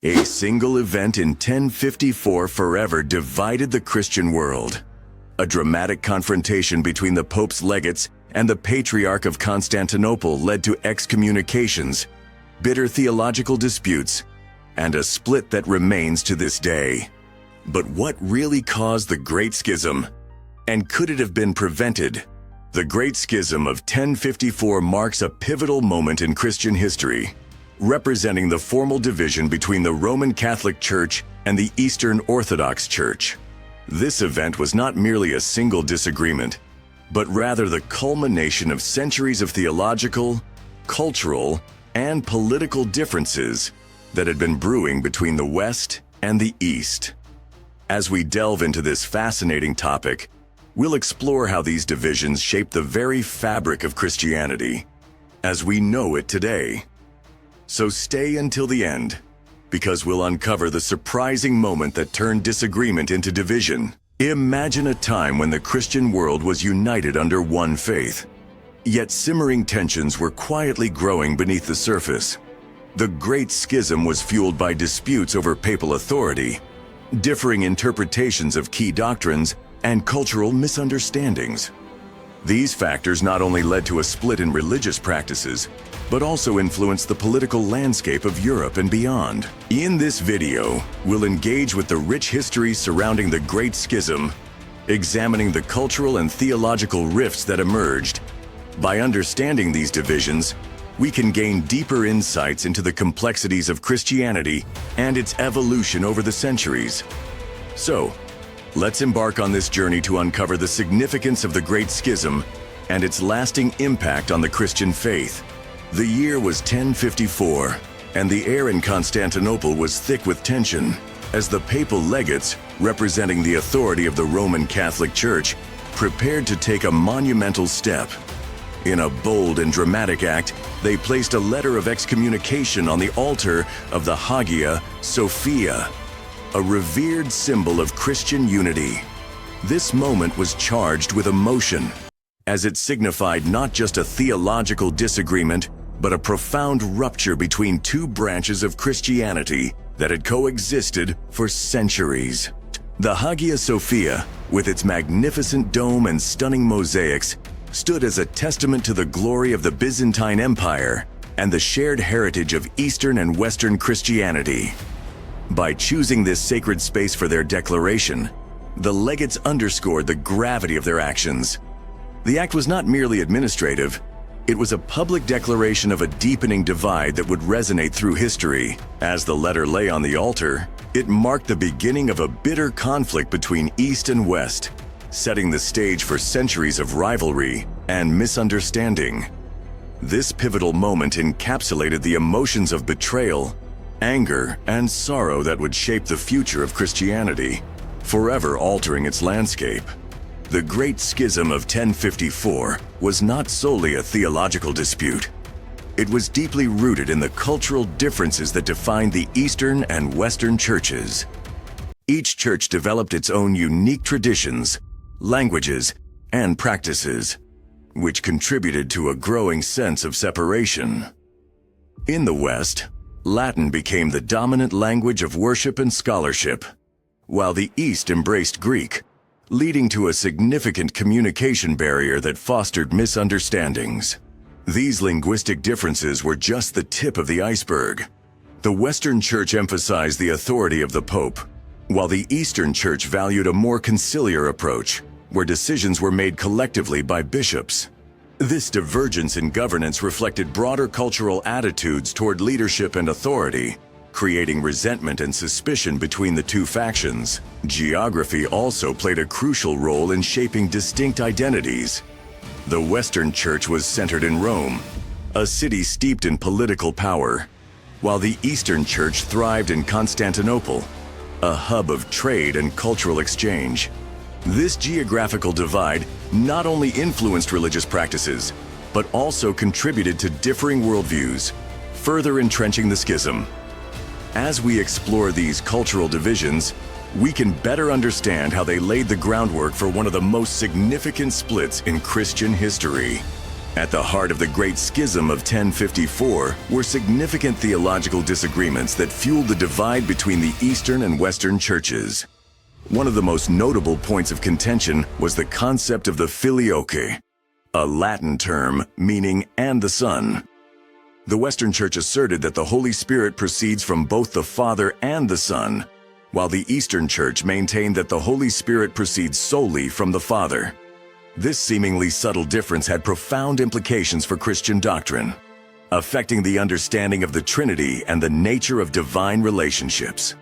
A single event in 1054 forever divided the Christian world. A dramatic confrontation between the Pope's legates and the Patriarch of Constantinople led to excommunications, bitter theological disputes, and a split that remains to this day. But what really caused the Great Schism? And could it have been prevented? The Great Schism of 1054 marks a pivotal moment in Christian history, representing the formal division between the Roman Catholic Church and the Eastern Orthodox Church. This event was not merely a single disagreement, but rather the culmination of centuries of theological, cultural, and political differences that had been brewing between the West and the East. As we delve into this fascinating topic, we'll explore how these divisions shaped the very fabric of Christianity as we know it today. So stay until the end, because we'll uncover the surprising moment that turned disagreement into division. Imagine a time when the Christian world was united under one faith. Yet simmering tensions were quietly growing beneath the surface. The Great Schism was fueled by disputes over papal authority, differing interpretations of key doctrines, and cultural misunderstandings. These factors not only led to a split in religious practices, but also influenced the political landscape of Europe and beyond. In this video, we'll engage with the rich history surrounding the Great Schism, examining the cultural and theological rifts that emerged. By understanding these divisions, we can gain deeper insights into the complexities of Christianity and its evolution over the centuries. So, let's embark on this journey to uncover the significance of the Great Schism and its lasting impact on the Christian faith. The year was 1054, and the air in Constantinople was thick with tension, as the papal legates, representing the authority of the Roman Catholic Church, prepared to take a monumental step. In a bold and dramatic act, they placed a letter of excommunication on the altar of the Hagia Sophia, a revered symbol of Christian unity. This moment was charged with emotion, as it signified not just a theological disagreement, but a profound rupture between two branches of Christianity that had coexisted for centuries. The Hagia Sophia, with its magnificent dome and stunning mosaics, stood as a testament to the glory of the Byzantine Empire and the shared heritage of Eastern and Western Christianity. By choosing this sacred space for their declaration, the legates underscored the gravity of their actions. The act was not merely administrative, it was a public declaration of a deepening divide that would resonate through history. As the letter lay on the altar, it marked the beginning of a bitter conflict between East and West, setting the stage for centuries of rivalry and misunderstanding. This pivotal moment encapsulated the emotions of betrayal, anger, and sorrow that would shape the future of Christianity, forever altering its landscape. The Great Schism of 1054 was not solely a theological dispute. It was deeply rooted in the cultural differences that defined the Eastern and Western churches. Each church developed its own unique traditions, languages, and practices, which contributed to a growing sense of separation. In the West, Latin became the dominant language of worship and scholarship, while the East embraced Greek, leading to a significant communication barrier that fostered misunderstandings. These linguistic differences were just the tip of the iceberg. The Western Church emphasized the authority of the Pope, while the Eastern Church valued a more conciliar approach, where decisions were made collectively by bishops. This divergence in governance reflected broader cultural attitudes toward leadership and authority, creating resentment and suspicion between the two factions. Geography also played a crucial role in shaping distinct identities. The Western Church was centered in Rome, a city steeped in political power, while the Eastern Church thrived in Constantinople, a hub of trade and cultural exchange. This geographical divide not only influenced religious practices, but also contributed to differing worldviews, further entrenching the schism. As we explore these cultural divisions, we can better understand how they laid the groundwork for one of the most significant splits in Christian history. At the heart of the Great Schism of 1054 were significant theological disagreements that fueled the divide between the Eastern and Western churches. One of the most notable points of contention was the concept of the Filioque, a Latin term meaning "and the Son." The Western Church asserted that the Holy Spirit proceeds from both the Father and the Son, while the Eastern Church maintained that the Holy Spirit proceeds solely from the Father. This seemingly subtle difference had profound implications for Christian doctrine, affecting the understanding of the Trinity and the nature of divine relationships.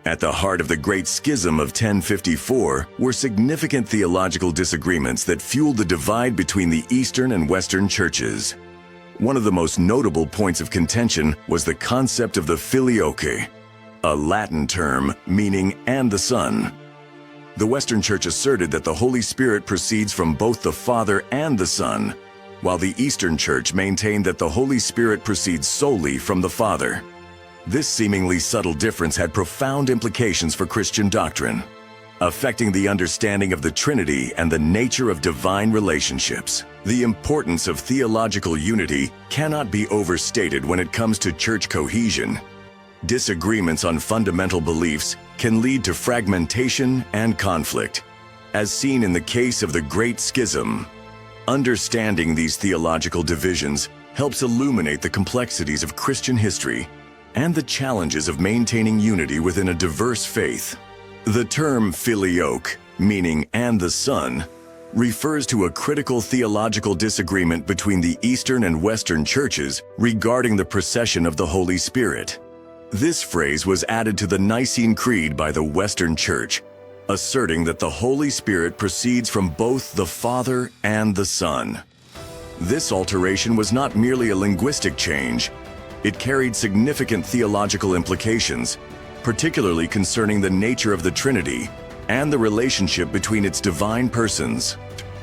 At the heart of the Great Schism of 1054 were significant theological disagreements that fueled the divide between the Eastern and Western churches. One of the most notable points of contention was the concept of the Filioque, a Latin term meaning "and the Son." The Western Church asserted that the Holy Spirit proceeds from both the Father and the Son, while the Eastern Church maintained that the Holy Spirit proceeds solely from the Father. This seemingly subtle difference had profound implications for Christian doctrine, affecting the understanding of the Trinity and the nature of divine relationships. The importance of theological unity cannot be overstated when it comes to church cohesion. Disagreements on fundamental beliefs can lead to fragmentation and conflict, as seen in the case of the Great Schism. Understanding these theological divisions helps illuminate the complexities of Christian history and the challenges of maintaining unity within a diverse faith. The term Filioque, meaning "and the Son," refers to a critical theological disagreement between the Eastern and Western churches regarding the procession of the Holy Spirit. This phrase was added to the Nicene Creed by the Western Church, asserting that the Holy Spirit proceeds from both the Father and the Son. This alteration was not merely a linguistic change. It carried significant theological implications, particularly concerning the nature of the Trinity and the relationship between its divine persons.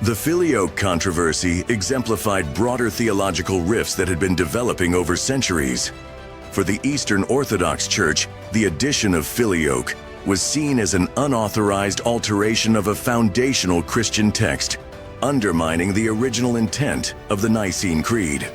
The Filioque Controversy exemplified broader theological rifts that had been developing over centuries. For the Eastern Orthodox Church, the addition of Filioque was seen as an unauthorized alteration of a foundational Christian text, undermining the original intent of the Nicene Creed.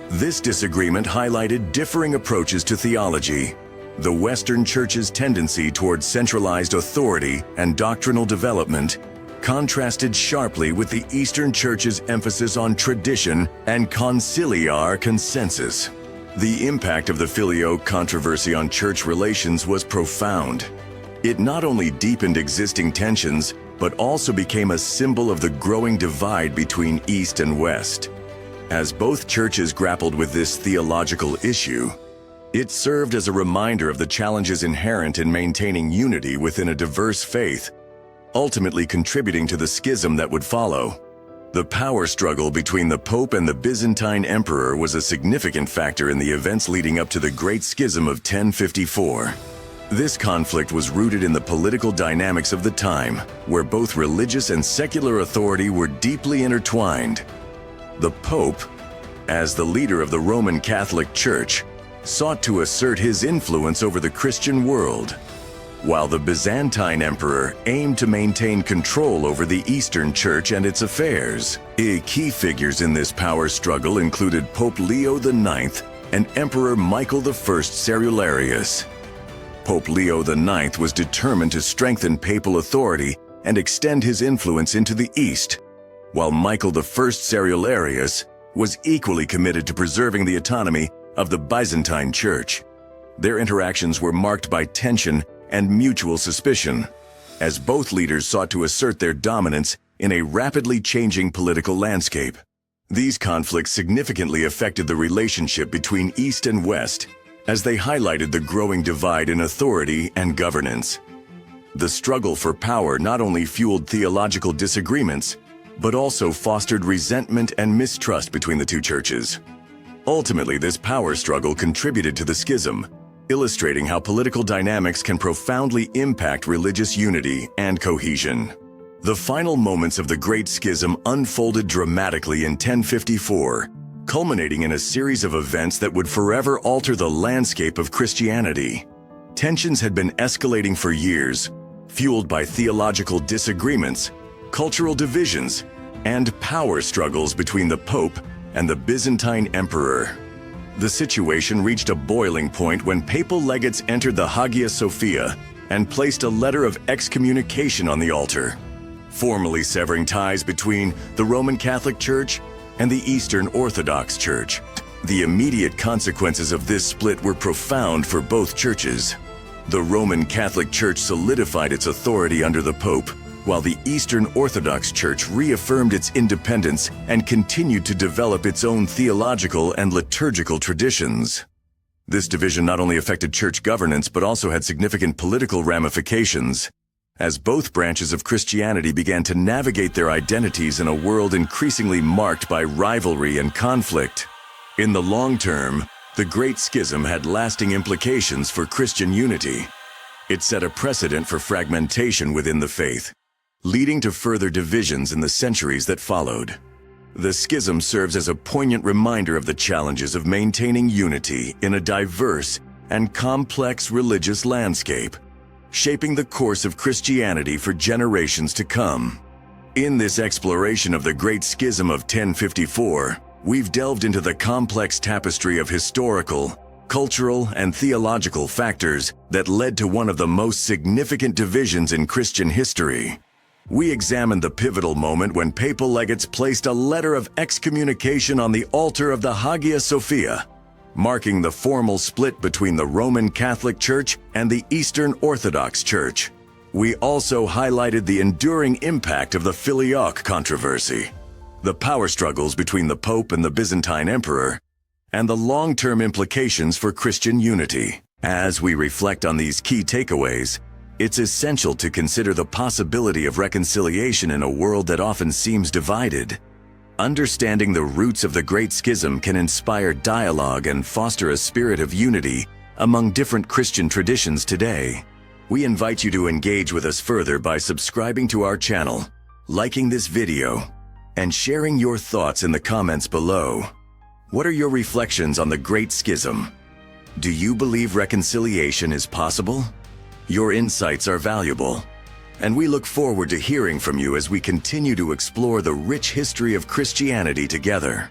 This disagreement highlighted differing approaches to theology. The Western Church's tendency towards centralized authority and doctrinal development contrasted sharply with the Eastern Church's emphasis on tradition and conciliar consensus. The impact of the Filioque controversy on church relations was profound. It not only deepened existing tensions, but also became a symbol of the growing divide between East and West. As both churches grappled with this theological issue, it served as a reminder of the challenges inherent in maintaining unity within a diverse faith, ultimately contributing to the schism that would follow. The power struggle between the Pope and the Byzantine Emperor was a significant factor in the events leading up to the Great Schism of 1054. This conflict was rooted in the political dynamics of the time, where both religious and secular authority were deeply intertwined. The Pope, as the leader of the Roman Catholic Church, sought to assert his influence over the Christian world, while the Byzantine Emperor aimed to maintain control over the Eastern Church and its affairs. Key figures in this power struggle included Pope Leo IX and Emperor Michael I Cerularius. Pope Leo IX was determined to strengthen papal authority and extend his influence into the East, while Michael I Cerularius was equally committed to preserving the autonomy of the Byzantine Church. Their interactions were marked by tension and mutual suspicion, as both leaders sought to assert their dominance in a rapidly changing political landscape. These conflicts significantly affected the relationship between East and West, as they highlighted the growing divide in authority and governance. The struggle for power not only fueled theological disagreements, but also fostered resentment and mistrust between the two churches. Ultimately, this power struggle contributed to the schism, illustrating how political dynamics can profoundly impact religious unity and cohesion. The final moments of the Great Schism unfolded dramatically in 1054, culminating in a series of events that would forever alter the landscape of Christianity. Tensions had been escalating for years, fueled by theological disagreements, cultural divisions, and power struggles between the Pope and the Byzantine Emperor. The situation reached a boiling point when papal legates entered the Hagia Sophia and placed a letter of excommunication on the altar, formally severing ties between the Roman Catholic Church and the Eastern Orthodox Church. The immediate consequences of this split were profound for both churches. The Roman Catholic Church solidified its authority under the Pope, while the Eastern Orthodox Church reaffirmed its independence and continued to develop its own theological and liturgical traditions. This division not only affected church governance but also had significant political ramifications, as both branches of Christianity began to navigate their identities in a world increasingly marked by rivalry and conflict. In the long term, the Great Schism had lasting implications for Christian unity. It set a precedent for fragmentation within the faith, leading to further divisions in the centuries that followed. The schism serves as a poignant reminder of the challenges of maintaining unity in a diverse and complex religious landscape, shaping the course of Christianity for generations to come. In this exploration of the Great Schism of 1054, we've delved into the complex tapestry of historical, cultural, and theological factors that led to one of the most significant divisions in Christian history. We examined the pivotal moment when papal legates placed a letter of excommunication on the altar of the Hagia Sophia, marking the formal split between the Roman Catholic Church and the Eastern Orthodox Church. We also highlighted the enduring impact of the Filioque Controversy, the power struggles between the Pope and the Byzantine Emperor, and the long-term implications for Christian unity. As we reflect on these key takeaways, it's essential to consider the possibility of reconciliation in a world that often seems divided. Understanding the roots of the Great Schism can inspire dialogue and foster a spirit of unity among different Christian traditions today. We invite you to engage with us further by subscribing to our channel, liking this video, and sharing your thoughts in the comments below. What are your reflections on the Great Schism? Do you believe reconciliation is possible? Your insights are valuable, and we look forward to hearing from you as we continue to explore the rich history of Christianity together.